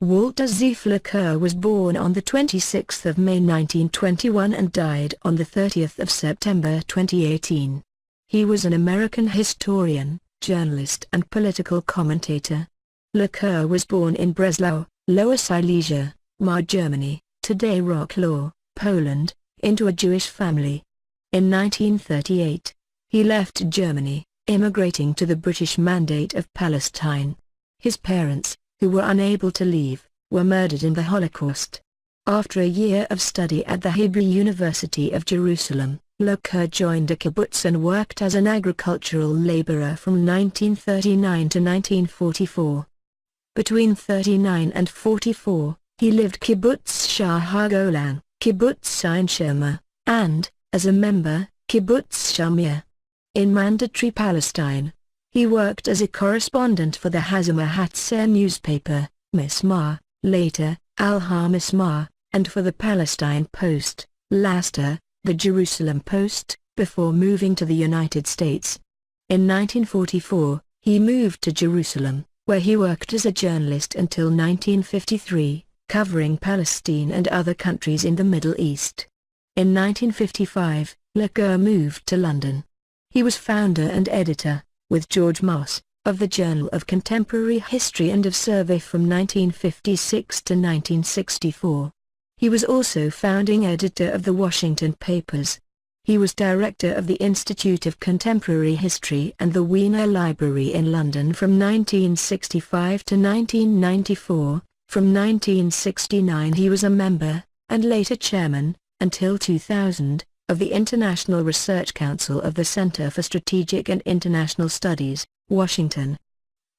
Walter Ze'ev Laqueur was born on the 26th of May 1921 and died on the 30th of September 2018. He was an American historian, journalist and political commentator. Laqueur was born in Breslau, Lower Silesia, Weimar Germany, today Wroclaw, Poland, into a Jewish family. In 1938, he left Germany, immigrating to the British Mandate of Palestine. His parents, who were unable to leave, were murdered in the Holocaust. After a year of study at the Hebrew University of Jerusalem, Laqueur joined a kibbutz and worked as an agricultural laborer from 1939 to 1944. Between 39 and 44, he lived Kibbutz Sha'ar HaGolan, Kibbutz Ein Shemer, and, as a member, Kibbutz Shamir. In Mandatory Palestine, he worked as a correspondent for the Hashomer Hatzair newspaper, Mishmar, later, HaMishmar, and for the Palestine Post, later, the Jerusalem Post, before moving to the United States. In 1944, he moved to Jerusalem, where he worked as a journalist until 1953, covering Palestine and other countries in the Middle East. In 1955, Laqueur moved to London. He was founder and editor, with George Mosse, of the Journal of Contemporary History and of Survey from 1956 to 1964. He was also founding editor of the Washington Papers. He was director of the Institute of Contemporary History and the Wiener Library in London from 1965 to 1994. From 1969 he was a member, and later chairman, until 2000, of the International Research Council of the Center for Strategic and International Studies, Washington.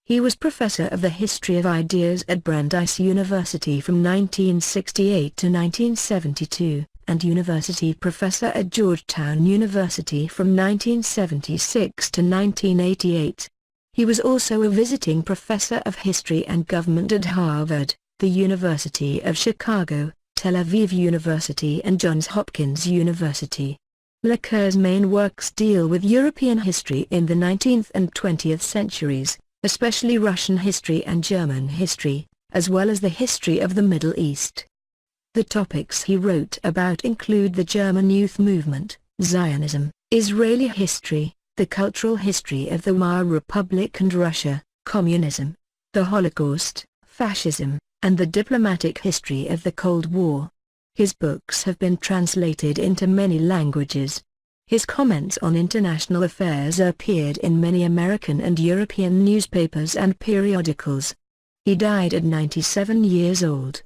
He was professor of the history of ideas at Brandeis University from 1968 to 1972, and university professor at Georgetown University from 1976 to 1988. He was also a visiting professor of history and government at Harvard, the University of Chicago, Tel Aviv University and Johns Hopkins University. Laqueur's main works deal with European history in the 19th and 20th centuries, especially Russian history and German history, as well as the history of the Middle East. The topics he wrote about include the German youth movement, Zionism, Israeli history, the cultural history of the Weimar Republic and Russia, Communism, the Holocaust, fascism, and the diplomatic history of the Cold War. His books have been translated into many languages. His comments on international affairs appeared in many American and European newspapers and periodicals. He died at 97 years old.